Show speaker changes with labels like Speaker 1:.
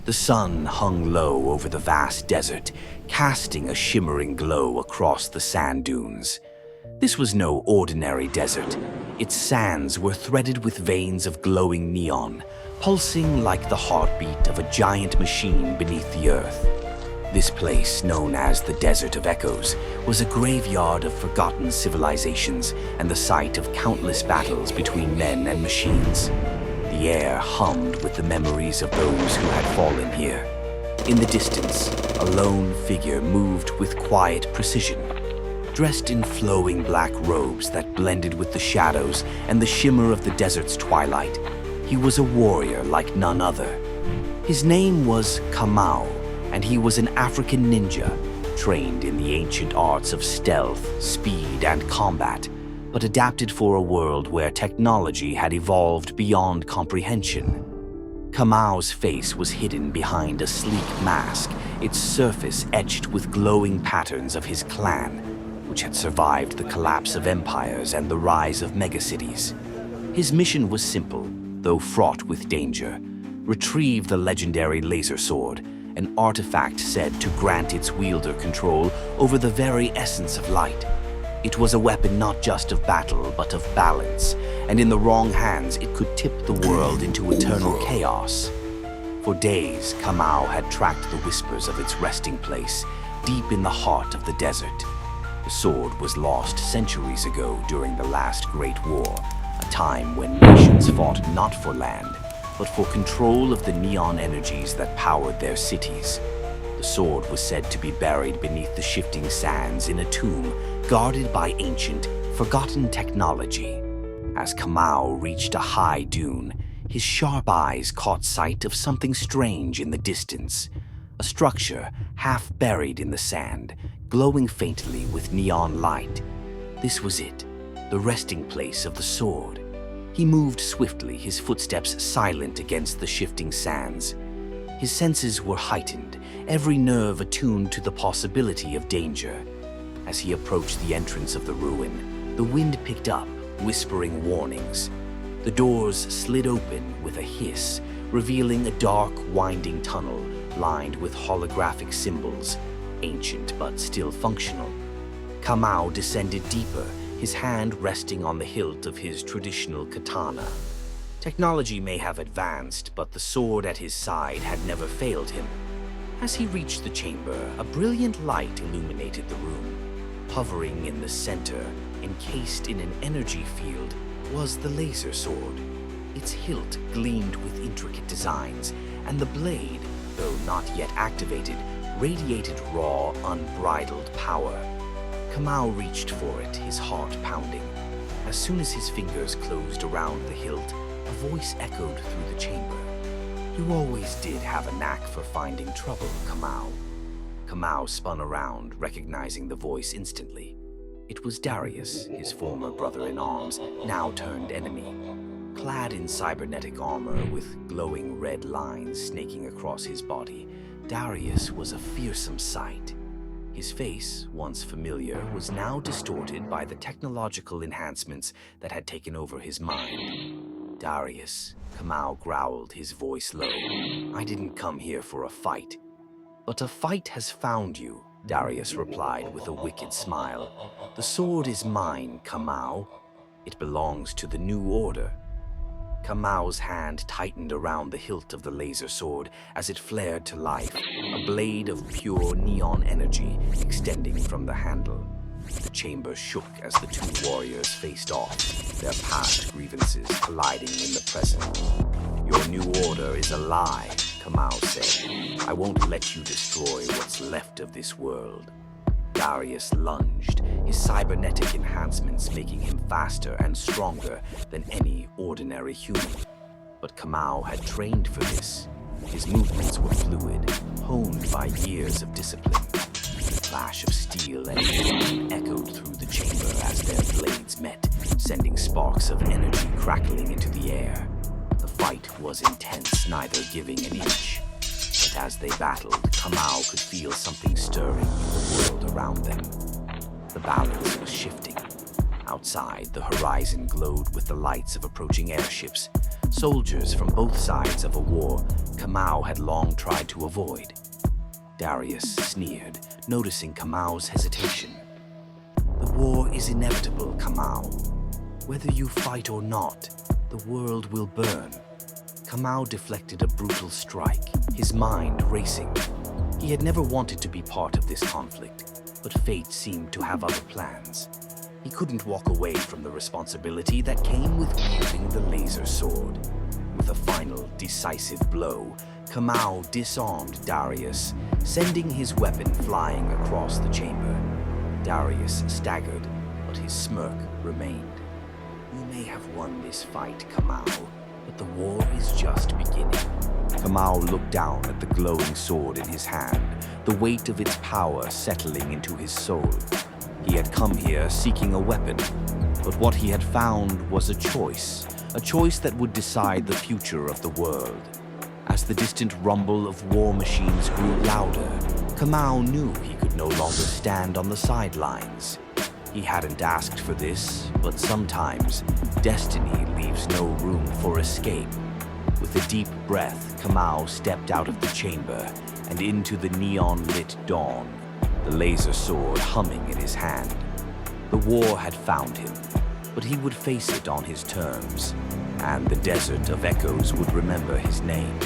Speaker 1: The sun hung low over the vast desert, casting a shimmering glow across the sand dunes. This was no ordinary desert. Its sands were threaded with veins of glowing neon, pulsing like the heartbeat of a giant machine beneath the earth. This place, known as the Desert of Echoes, was a graveyard of forgotten civilizations and the site of countless battles between men and machines. The air hummed with the memories of those who had fallen here. In the distance, a lone figure moved with quiet precision. Dressed in flowing black robes that blended with the shadows and the shimmer of the desert's twilight, he was a warrior like none other. His name was Kamau, and he was an African ninja, trained in the ancient arts of stealth, speed, and combat, but adapted for a world where technology had evolved beyond comprehension. Kamau's face was hidden behind a sleek mask, its surface etched with glowing patterns of his clan, which had survived the collapse of empires and the rise of megacities. His mission was simple, though fraught with danger: retrieve the legendary laser sword, an artifact said to grant its wielder control over the very essence of light. It was a weapon not just of battle, but of balance, and in the wrong hands it could tip the world into eternal chaos. For days, Kamau had tracked the whispers of its resting place, deep in the heart of the desert. The sword was lost centuries ago during the last Great War, a time when nations fought not for land, but for control of the neon energies that powered their cities. The sword was said to be buried beneath the shifting sands in a tomb guarded by ancient, forgotten technology. As Kamau reached a high dune, his sharp eyes caught sight of something strange in the distance. A structure half buried in the sand, glowing faintly with neon light. This was it, the resting place of the sword. He moved swiftly, his footsteps silent against the shifting sands. His senses were heightened, every nerve attuned to the possibility of danger. As he approached the entrance of the ruin, the wind picked up, whispering warnings. The doors slid open with a hiss, revealing a dark, winding tunnel lined with holographic symbols, ancient but still functional. Kamau descended deeper, his hand resting on the hilt of his traditional katana. Technology may have advanced, but the sword at his side had never failed him. As he reached the chamber, a brilliant light illuminated the room. Hovering in the center, encased in an energy field, was the laser sword. Its hilt gleamed with intricate designs, and the blade, though not yet activated, radiated raw, unbridled power. Kamau reached for it, his heart pounding. As soon as his fingers closed around the hilt, a voice echoed through the chamber. "You always did have a knack for finding trouble, Kamau." Kamau spun around, recognizing the voice instantly. It was Darius, his former brother-in-arms, now turned enemy. Clad in cybernetic armor with glowing red lines snaking across his body, Darius was a fearsome sight. His face, once familiar, was now distorted by the technological enhancements that had taken over his mind. "Darius," Kamau growled, his voice low, "I didn't come here for a fight." "But a fight has found you," Darius replied with a wicked smile. "The sword is mine, Kamau. It belongs to the New Order." Kamau's hand tightened around the hilt of the laser sword as it flared to life, a blade of pure neon energy extending from the handle. The chamber shook as the two warriors faced off, their past grievances colliding in the present. "Your new order is a lie," Kamau said. "I won't let you destroy what's left of this world." Darius lunged, his cybernetic enhancements making him faster and stronger than any ordinary human. But Kamau had trained for this. His movements were fluid, honed by years of discipline. The clash of steel and neon echoed through the chamber as their blades met, sending sparks of energy crackling into the air. The fight was intense, neither giving an inch. But as they battled, Kamau could feel something stirring in the world around them. The balance was shifting. Outside, the horizon glowed with the lights of approaching airships, soldiers from both sides of a war Kamau had long tried to avoid. Darius sneered, noticing Kamau's hesitation. "The war is inevitable, Kamau. Whether you fight or not, the world will burn." Kamau deflected a brutal strike, his mind racing. He had never wanted to be part of this conflict, but fate seemed to have other plans. He couldn't walk away from the responsibility that came with wielding the laser sword. With a final, decisive blow, Kamau disarmed Darius, sending his weapon flying across the chamber. Darius staggered, but his smirk remained. "You may have won this fight, Kamau, but the war is just beginning." Kamau looked down at the glowing sword in his hand, the weight of its power settling into his soul. He had come here seeking a weapon, but what he had found was a choice that would decide the future of the world. As the distant rumble of war machines grew louder, Kamau knew he could no longer stand on the sidelines. He hadn't asked for this, but sometimes destiny leaves no room for escape. With a deep breath, Kamau stepped out of the chamber and into the neon-lit dawn, the laser sword humming in his hand. The war had found him, but he would face it on his terms, and the desert of echoes would remember his name.